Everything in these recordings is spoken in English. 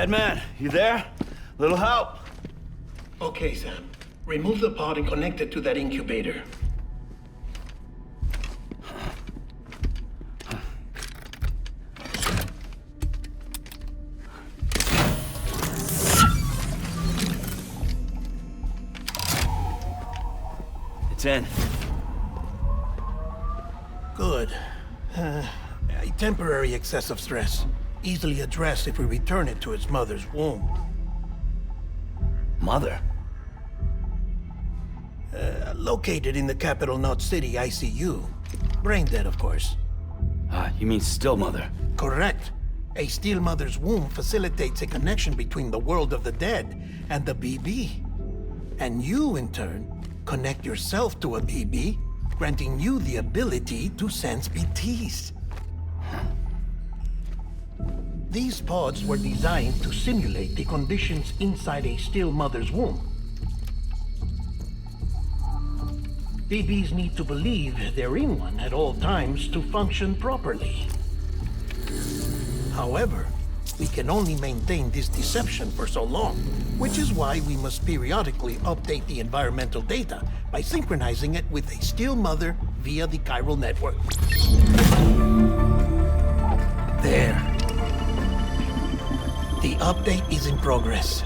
Dead man, you there? Little help? Okay, Sam. Remove the pod and connect it to that incubator. It's in. Good. A temporary excessive stress. Easily addressed if we return it to its mother's womb. Mother? Located in the capital Knot City ICU. Brain dead, of course. You mean still mother? Correct. A still mother's womb facilitates a connection between the world of the dead and the BB. And you, in turn, connect yourself to a BB, granting you the ability to sense BTs. These pods were designed to simulate the conditions inside a still mother's womb. BBs need to believe they're in one at all times to function properly. However, we can only maintain this deception for so long, which is why we must periodically update the environmental data by synchronizing it with a still mother via the chiral network. There. The update is in progress.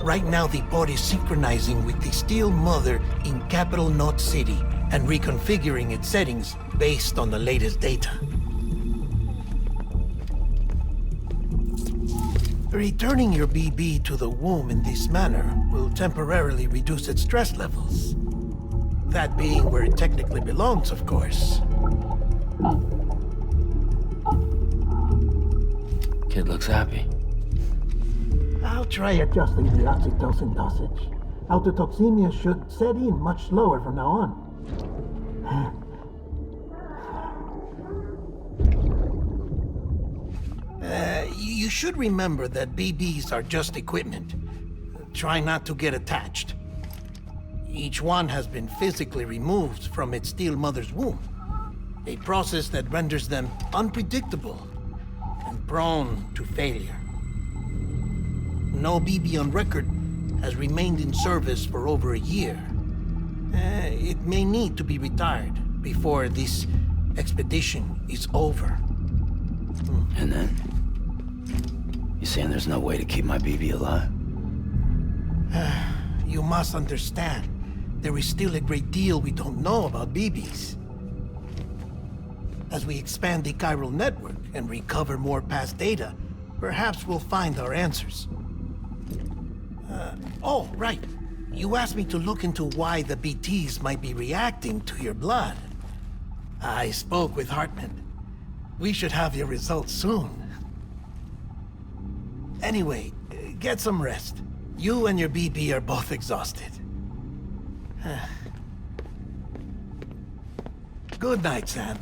Right now, the pod is synchronizing with the still mother in capital Knot City and reconfiguring its settings based on the latest data. Returning your BB to the womb in this manner will temporarily reduce its stress levels. That being where it technically belongs, of course. Kid looks happy. I'll try adjusting the oxytocin dosage. Autotoxemia should set in much slower from now on. You should remember that BBs are just equipment. Try not to get attached. Each one has been physically removed from its still mother's womb. A process that renders them unpredictable and prone to failure. No BB on record has remained in service for over a year. It may need to be retired before this expedition is over. And then? You saying there's no way to keep my BB alive? You must understand, there is still a great deal we don't know about BBs. As we expand the chiral network and recover more past data, perhaps we'll find our answers. Oh, right. You asked me to look into why the BTs might be reacting to your blood. I spoke with Hartman. We should have your results soon. Anyway, get some rest. You and your BB are both exhausted. Good night, Sam.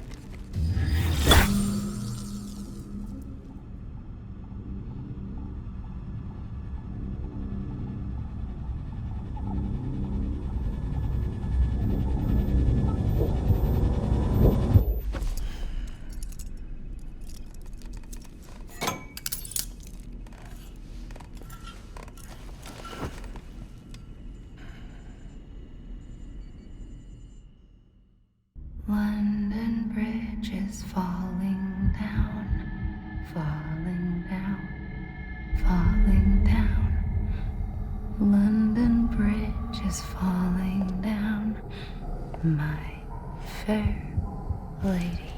London Bridge is falling down, falling down, falling down. London Bridge is falling down, my fair lady.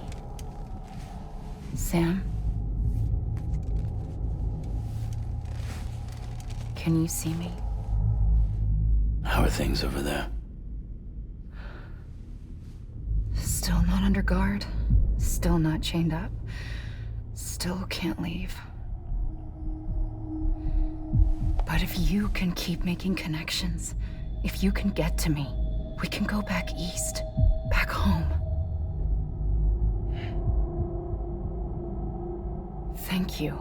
Sam? Can you see me? How are things over there? Still not under guard, still not chained up, still can't leave. But if you can keep making connections, if you can get to me, we can go back east, back home. Thank you.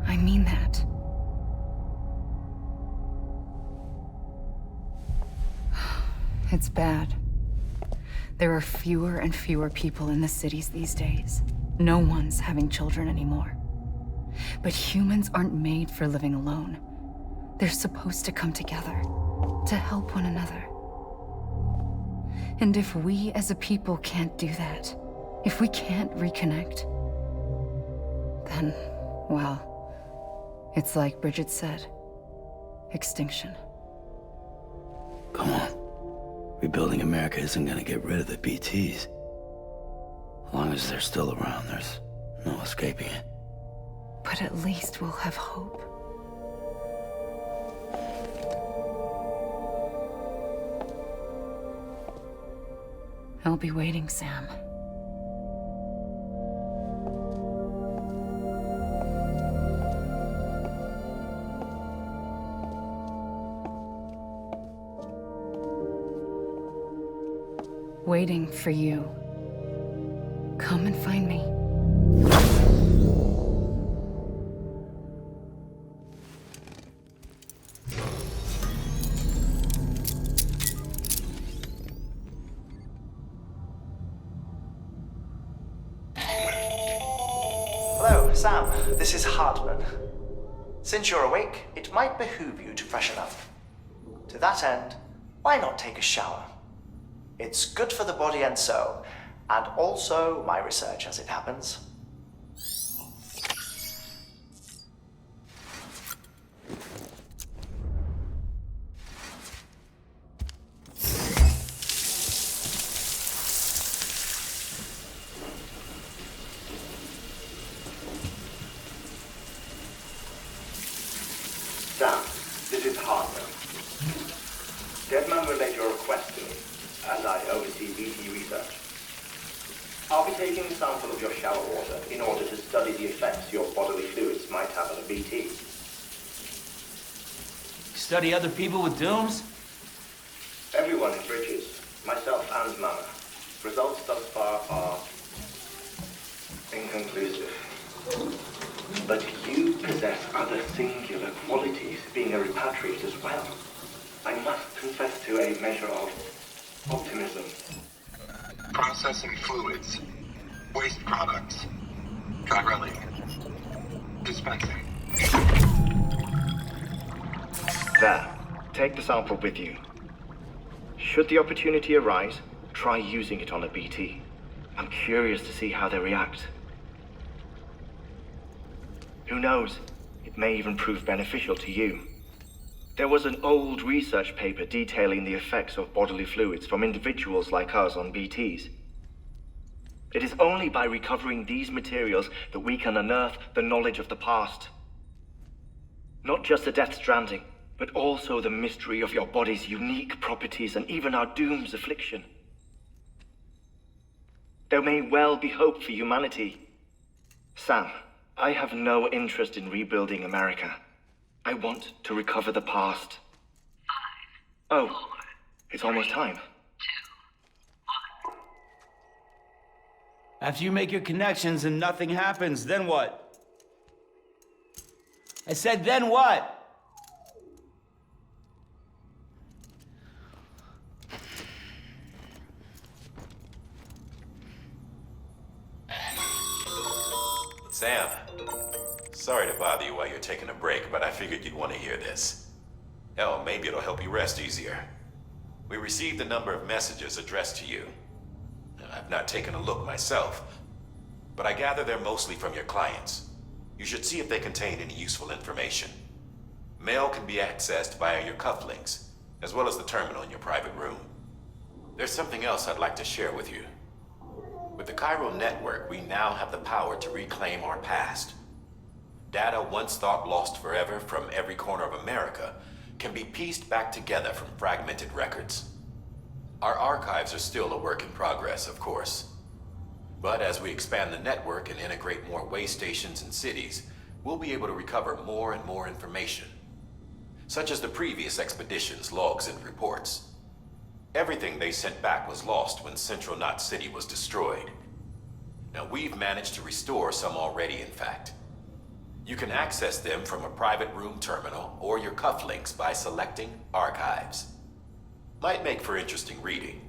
I mean that. It's bad. There are fewer and fewer people in the cities these days. No one's having children anymore. But humans aren't made for living alone. They're supposed to come together, to help one another. And if we as a people can't do that, if we can't reconnect, then, well, it's like Bridget said, extinction. Come on. Rebuilding America isn't gonna get rid of the BTs. As long as they're still around, there's no escaping it. But at least we'll have hope. I'll be waiting, Sam. Waiting for you. Come and find me. Hello, Sam. This is Hartman. Since you're awake, it might behoove you to freshen up. To that end, why not take a shower? It's good for the body and soul, and also my research as it happens. Sam, this is Hartman. Deadman relayed your request to me, as I oversee BT research. I'll be taking a sample of your shower water in order to study the effects your bodily fluids might have on a BT. Study other people with dooms? Everyone in Bridges, myself and Mama. Results thus far are inconclusive. But you possess other singular qualities, being a repatriate as well. I must confess to a measure of optimism. Processing fluids, waste products, drilling, dispensing. There, take the sample with you. Should the opportunity arise, try using it on a BT. I'm curious to see how they react. Who knows? It may even prove beneficial to you. There was an old research paper detailing the effects of bodily fluids from individuals like us on BTs. It is only by recovering these materials that we can unearth the knowledge of the past. Not just the Death Stranding, but also the mystery of your body's unique properties and even our doom's affliction. There may well be hope for humanity. Sam, I have no interest in rebuilding America. I want to recover the past. 5, 4, it's almost time. 2, 1. After you make your connections and nothing happens, then what? I said, then what? Sam, sorry to bother you while you're taking a break, but I figured you'd want to hear this. Hell, maybe it'll help you rest easier. We received a number of messages addressed to you. I've not taken a look myself, but I gather they're mostly from your clients. You should see if they contain any useful information. Mail can be accessed via your cufflinks, as well as the terminal in your private room. There's something else I'd like to share with you. With the Chiral network, we now have the power to reclaim our past. Data once thought lost forever from every corner of America can be pieced back together from fragmented records. Our archives are still a work in progress, of course. But as we expand the network and integrate more way stations and cities, we'll be able to recover more and more information, such as the previous expedition's logs and reports. Everything they sent back was lost when Central Knot City was destroyed. Now we've managed to restore some already, in fact. You can access them from a private room terminal or your cufflinks by selecting Archives. Might make for interesting reading.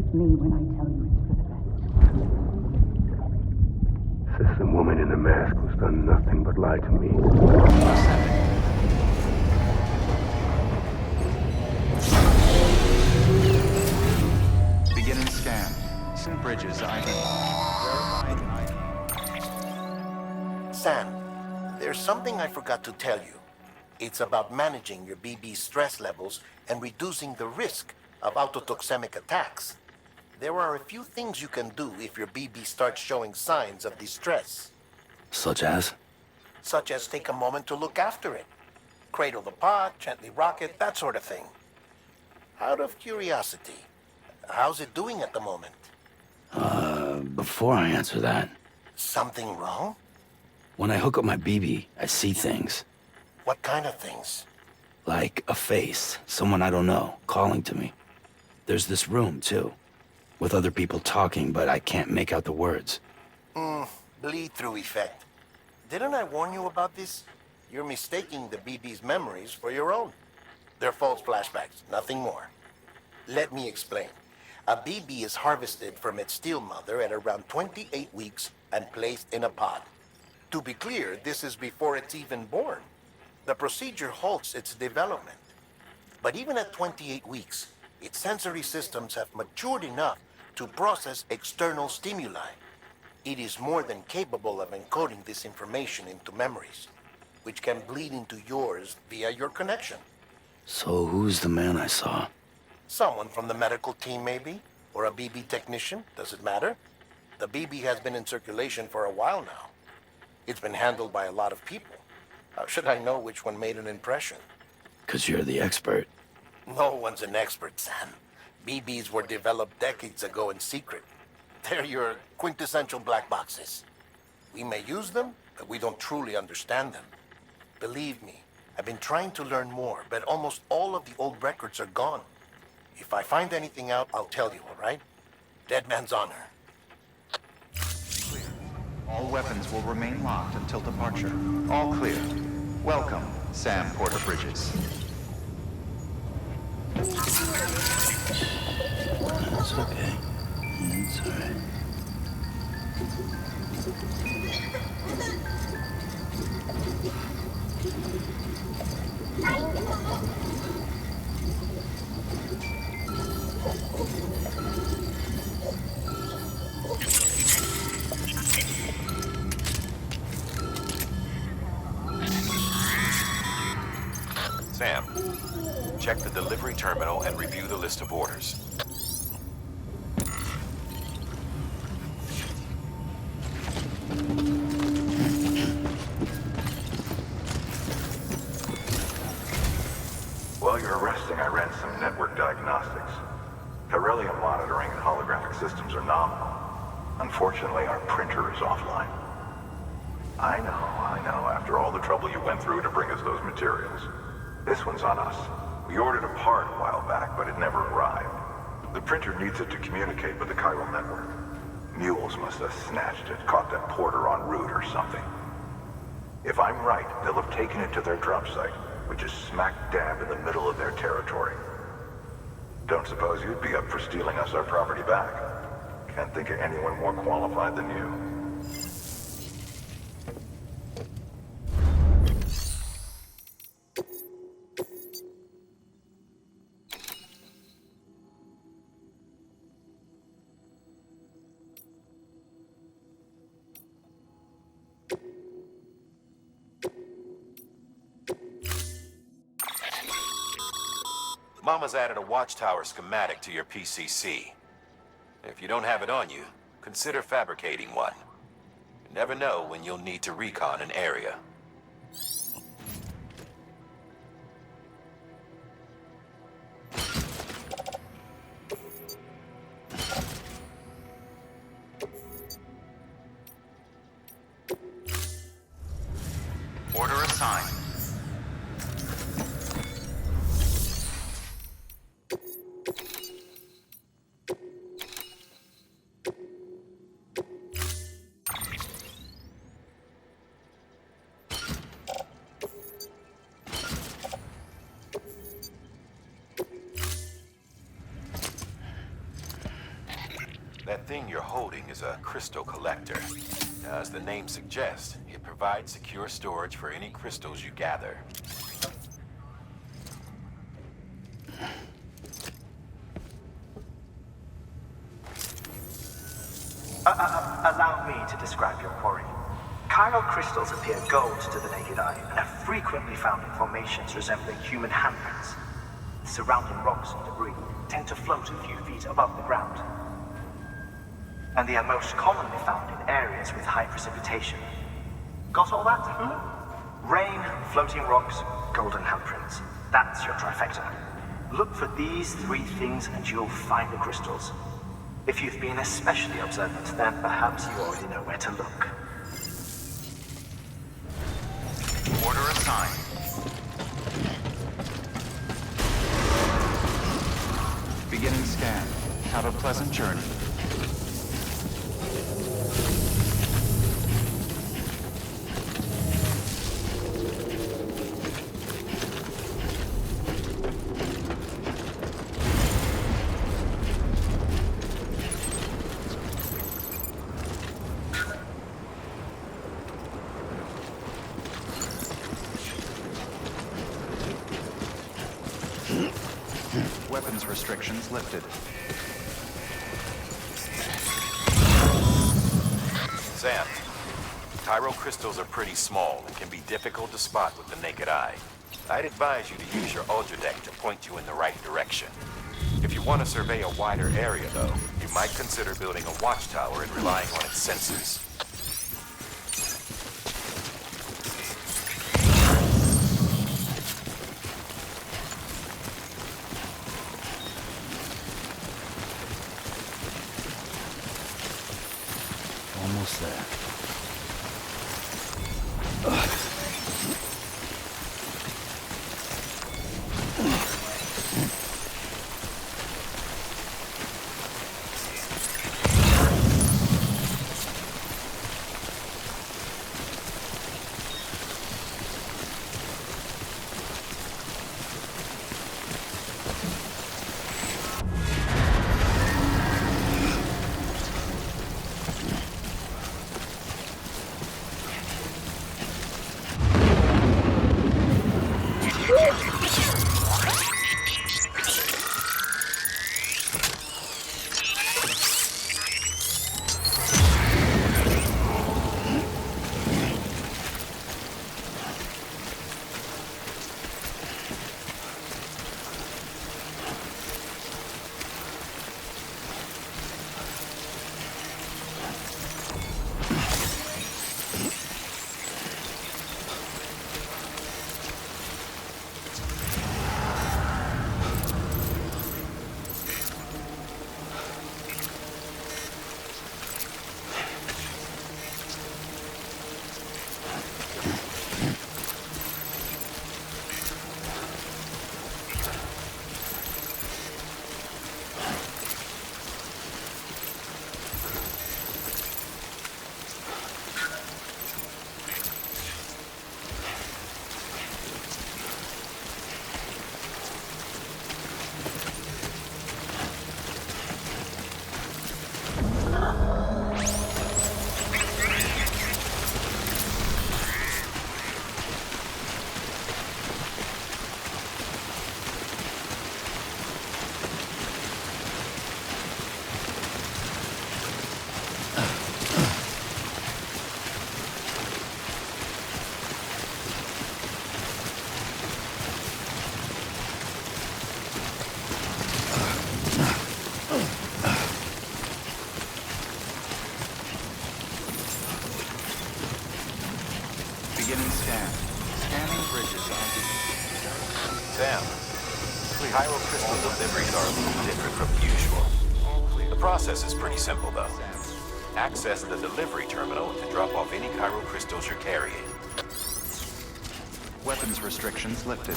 Believe me when I tell you it's for the best. System woman in the mask who's done nothing but lie to me. Beginning scan. Bridges ID. Sam, there's something I forgot to tell you. It's about managing your BB stress levels and reducing the risk of autotoxemic attacks. There are a few things you can do if your BB starts showing signs of distress. Such as? Such as take a moment to look after it. Cradle the pot, gently rock it, that sort of thing. Out of curiosity, how's it doing at the moment? Before I answer that, Something wrong? when I hook up my BB, I see things. What kind of things? Like a face, someone I don't know, calling to me. There's this room, too, with other people talking, but I can't make out the words. Bleed-through effect. Didn't I warn you about this? You're mistaking the BB's memories for your own. They're false flashbacks, nothing more. Let me explain. A BB is harvested from its steel mother at around 28 weeks and placed in a pod. To be clear, this is before it's even born. The procedure halts its development. But even at 28 weeks, its sensory systems have matured enough to process external stimuli. It is more than capable of encoding this information into memories, which can bleed into yours via your connection. So who's the man I saw? Someone from the medical team, maybe? Or a BB technician? Does it matter? The BB has been in circulation for a while now. It's been handled by a lot of people. How should I know which one made an impression? 'Cause you're the expert. No one's an expert, Sam. BBs were developed decades ago in secret. They're your quintessential black boxes. We may use them, but we don't truly understand them. Believe me, I've been trying to learn more, but almost all of the old records are gone. If I find anything out, I'll tell you, all right? Dead man's honor. Clear. All weapons will remain locked until departure. All clear. Welcome, Sam Porter Bridges. That's okay. It's all right. Sam, check the delivery terminal and review the list of orders. While you're resting, I ran some network diagnostics. Beryllium monitoring and holographic systems are nominal. Unfortunately, our printer is offline. I know. After all the trouble you went through to bring us those materials. This one's on us. We ordered a part a while back, but it never arrived. The printer needs it to communicate with the chiral network. Mules must have snatched it, caught that porter en route or something. If I'm right, they'll have taken it to their drop site, which is smack dab in the middle of their territory. Don't suppose you'd be up for stealing us our property back? Can't think of anyone more qualified than you. Mama's added a watchtower schematic to your PCC. If you don't have it on you, consider fabricating one. You never know when you'll need to recon an area. Order assigned. thing you're holding is a crystal collector. Now, as the name suggests, it provides secure storage for any crystals you gather. Allow me to describe your quarry. Chiral crystals appear gold to the naked eye and are frequently found in formations resembling human handprints. The surrounding rocks and debris tend to float a few feet above the ground. And they are most commonly found in areas with high precipitation. Got all that? Rain, floating rocks, golden handprints. That's your trifecta. Look for these three things and you'll find the crystals. If you've been especially observant, then perhaps you already know where to look. Order assigned. Beginning scan. Have a pleasant journey. Weapons restrictions lifted. Sam, chiral crystals are pretty small and can be difficult to spot with the naked eye. I'd advise you to use your ultra deck to point you in the right direction. If you want to survey a wider area, though, you might consider building a watchtower and relying on its sensors. Almost there. Beginning scan. Scanning bridges on the... Sam, chiral crystal deliveries are a little different from usual. The process is pretty simple, though. Access the delivery terminal to drop off any chiral crystals you're carrying. Weapons restrictions lifted.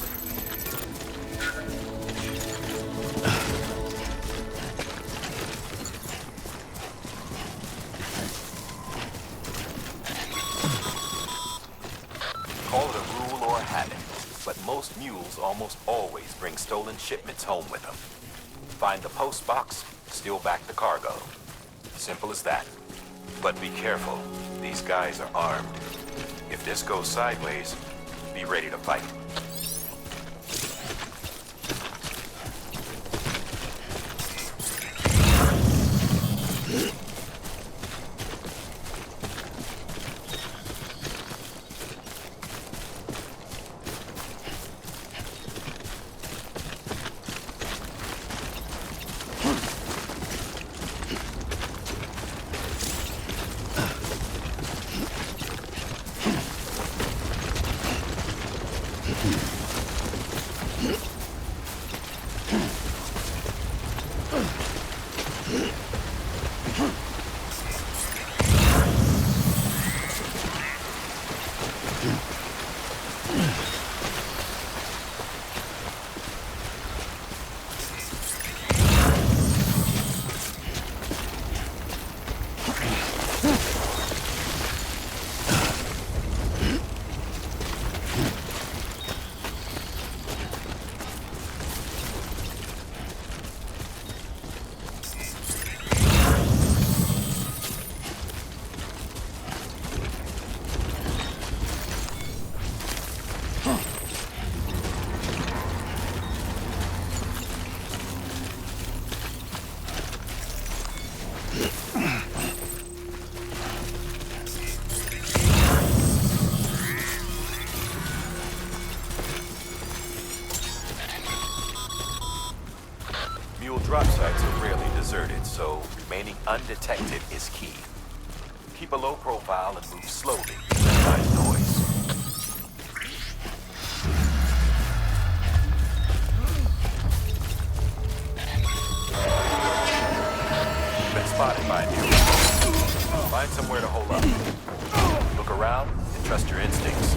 Call it a rule or a habit, but most mules almost always bring stolen shipments home with them. Find the post box, steal back the cargo. Simple as that. But be careful. These guys are armed. If this goes sideways, be ready to fight. Drop sites are rarely deserted, so remaining undetected is key. Keep a low profile and move slowly to minimize noise. Been spotted by you. Find somewhere to hold up. Look around and trust your instincts.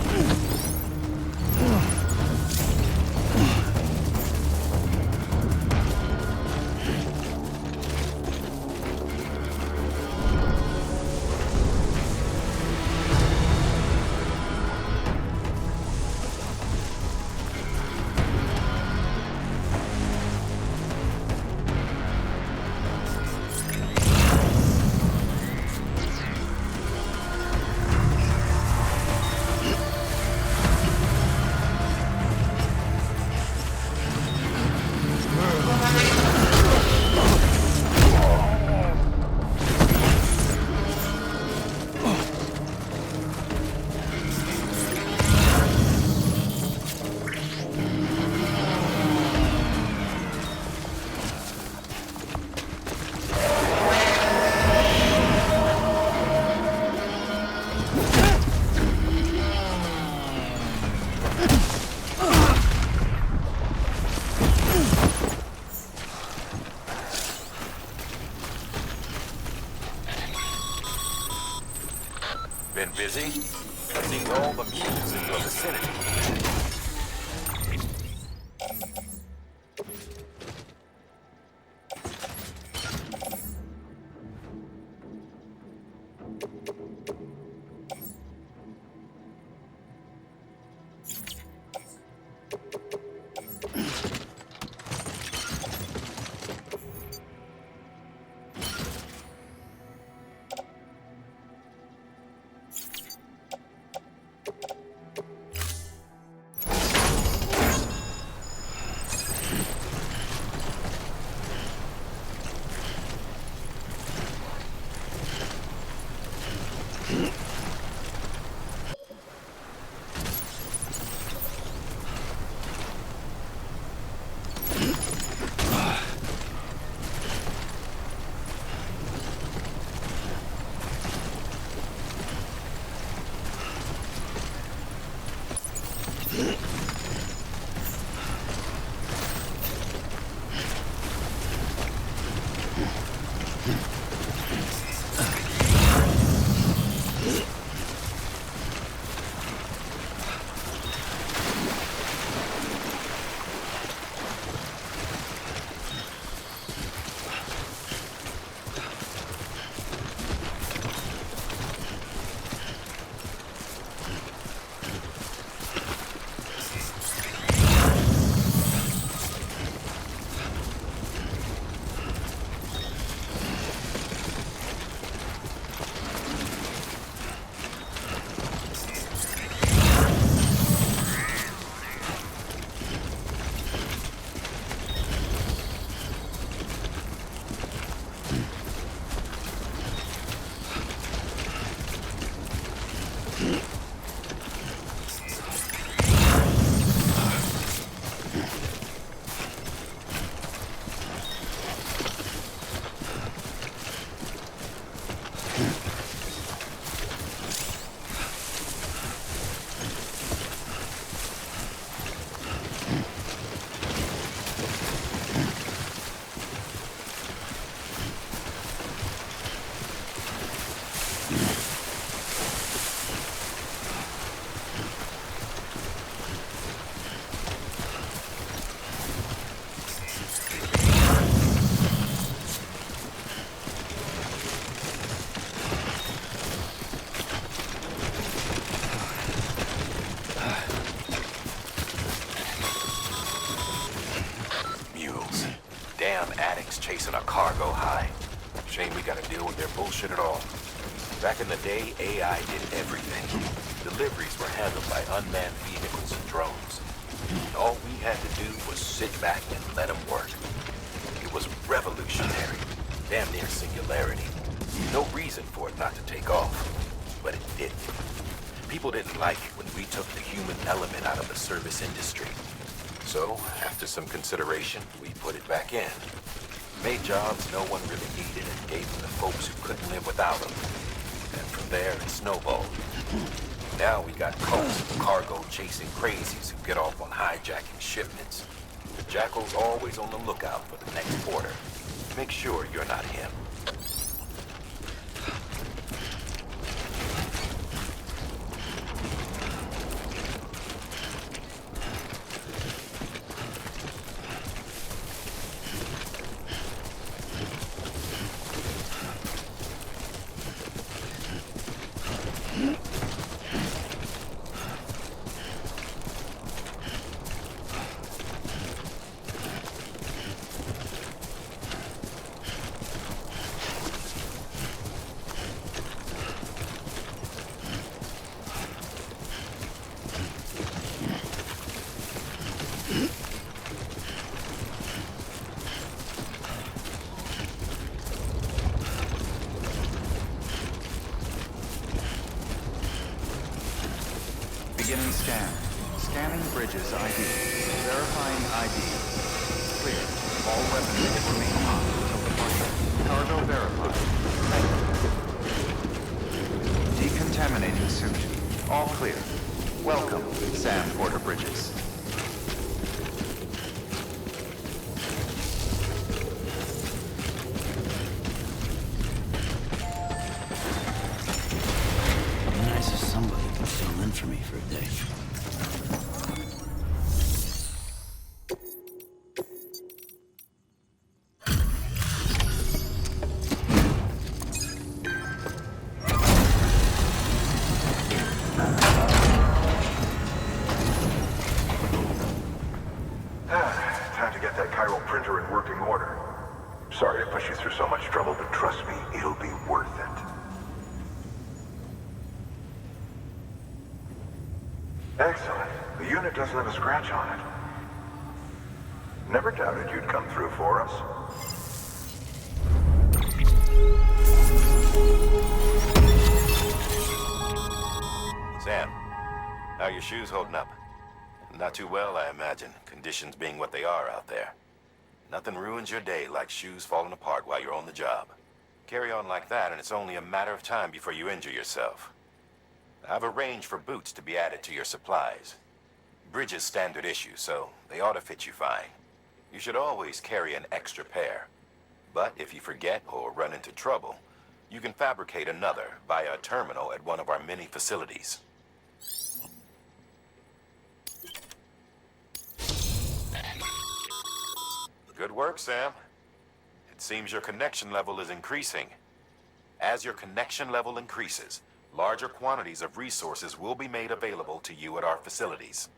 Been busy? Seeing all the mutants in your vicinity. damn addicts chasing a cargo high. Shame we gotta deal with their bullshit at all. Back in the day, AI did everything. Deliveries were handled by unmanned vehicles and drones. And all we had to do was sit back and let them work. It was revolutionary, damn near singularity. No reason for it not to take off, but it didn't. People didn't like it when we took the human element out of the service industry. So, after some consideration, we put it back in. Made jobs no one really needed and gave them to folks who couldn't live without them. And from there, it snowballed. Now we got cults of cargo-chasing crazies who get off on hijacking shipments. The Jackal's always on the lookout for the next order. Make sure you're not him. Beginning scan. Scanning bridges ID. Verifying ID. Clear. All weapons will remain hot until departure. Cargo verified. Decontaminating suit. All clear. Welcome, Sam Porter Bridges. Nice if somebody can fill in for me for a day. Time to get that chiral printer in working order. Sorry to push you through so much trouble, but trust me, it'll be worth it. Excellent. The unit doesn't have a scratch on it. Never doubted you'd come through for us. Sam, how are your shoes holding up? Not too well, I imagine, conditions being what they are out there. Nothing ruins your day like shoes falling apart while you're on the job. Carry on like that, and it's only a matter of time before you injure yourself. I've arranged for boots to be added to your supplies. Bridges standard issue, so they ought to fit you fine. You should always carry an extra pair. But if you forget or run into trouble, you can fabricate another via a terminal at one of our many facilities. Good work, Sam. It seems your connection level is increasing. As your connection level increases, larger quantities of resources will be made available to you at our facilities.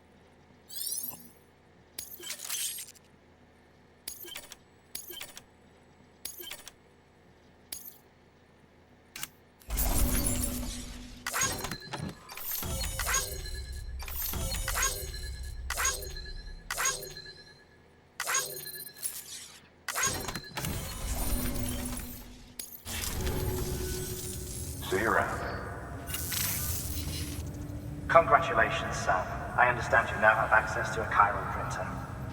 See you around. Congratulations, Sam. I understand you now have access to a chiral printer.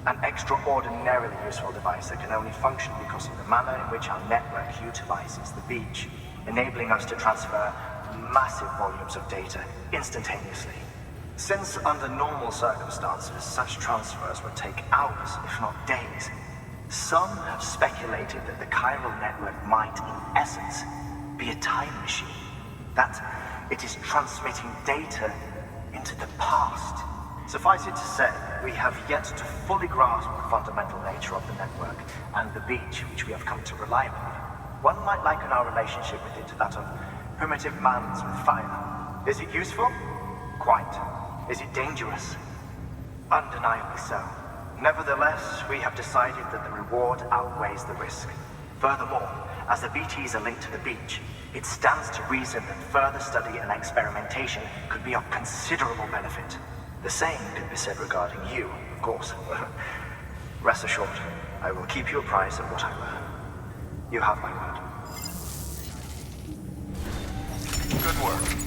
An extraordinarily useful device that can only function because of the manner in which our network utilizes the beach, enabling us to transfer massive volumes of data instantaneously. Since under normal circumstances, such transfers would take hours, if not days, some have speculated that the chiral network might, in essence, be a time machine. That it is transmitting data into the past. Suffice it to say, we have yet to fully grasp the fundamental nature of the network and the beach which we have come to rely upon. One might liken our relationship with it to that of primitive mans with fire. Is it useful? Quite. Is it dangerous? Undeniably so. Nevertheless, we have decided that the reward outweighs the risk. Furthermore, as the BTs are linked to the beach, it stands to reason that further study and experimentation could be of considerable benefit. The same could be said regarding you, of course. Rest assured, I will keep you apprised of what I learn. You have my word. Good work.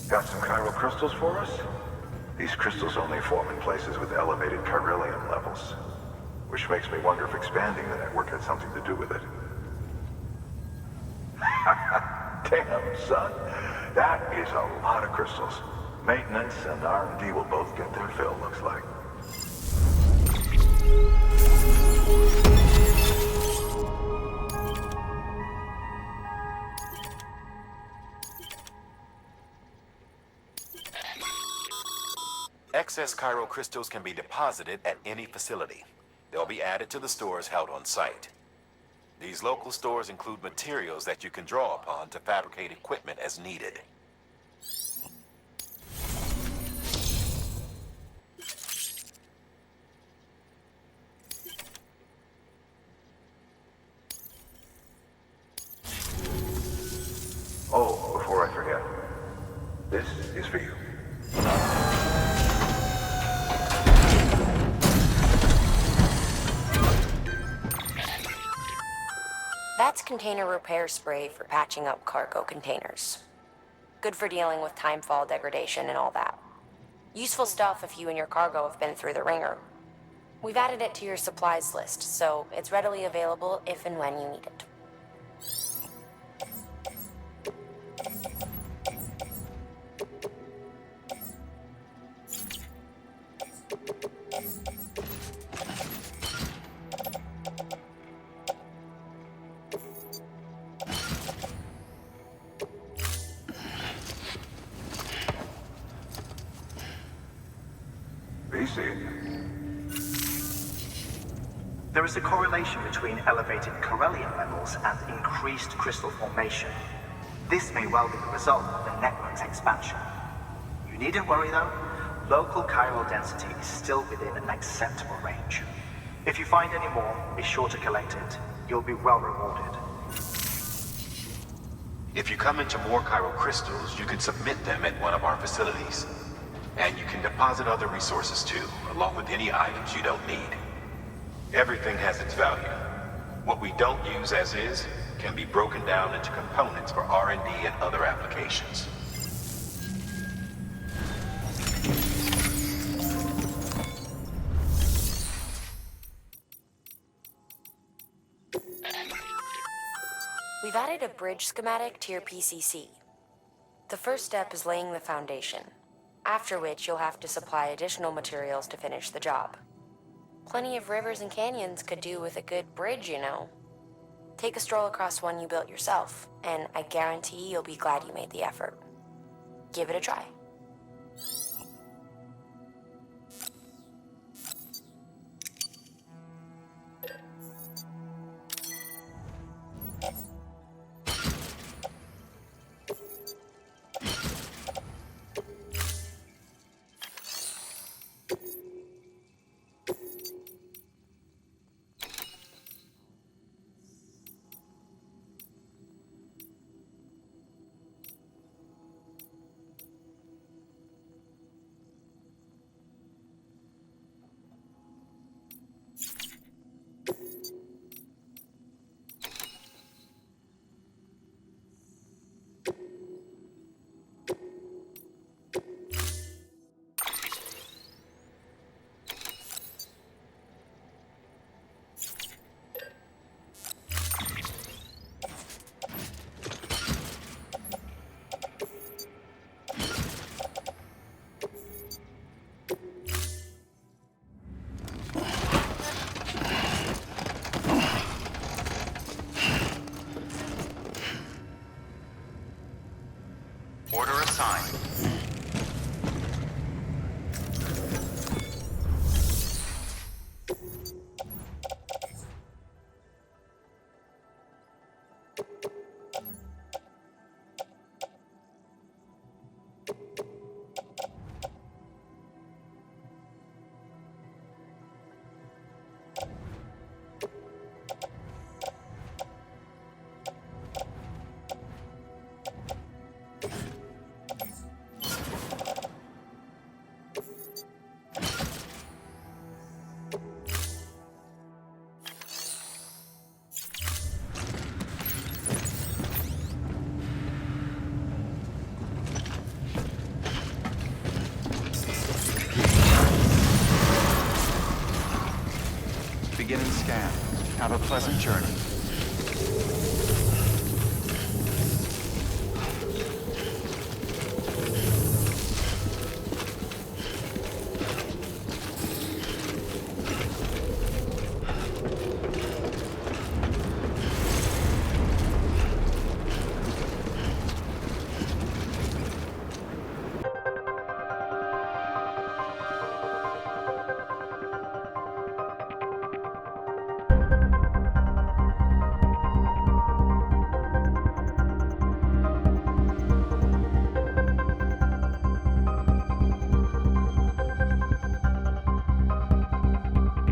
Got some chiral crystals for us? These crystals only form in places with elevated chiralium levels, which makes me wonder if expanding the network had something to do with it. Damn, son. That is a lot of crystals. Maintenance and R&D will both get their fill, looks like. Excess chiral crystals can be deposited at any facility. They'll be added to the stores held on site. These local stores include materials that you can draw upon to fabricate equipment as needed. Oh, before I forget, this is for you. That's container repair spray for patching up cargo containers. Good for dealing with timefall degradation and all that. Useful stuff if you and your cargo have been through the ringer. We've added it to your supplies list, so it's readily available if and when you need it. There is a correlation between elevated chiralium levels and increased crystal formation. This may well be the result of the network's expansion. You needn't worry though. Local chiral density is still within an acceptable range. If you find any more, be sure to collect it. You'll be well rewarded. If you come into more chiral crystals, you can submit them at one of our facilities. And you can deposit other resources too, along with any items you don't need. Everything has its value. What we don't use as is can be broken down into components for R&D and other applications. We've added a bridge schematic to your PCC. The first step is laying the foundation, after which you'll have to supply additional materials to finish the job. Plenty of rivers and canyons could do with a good bridge, you know. Take a stroll across one you built yourself, and I guarantee you'll be glad you made the effort. Give it a try. time. Beginning scan. Have a pleasant journey.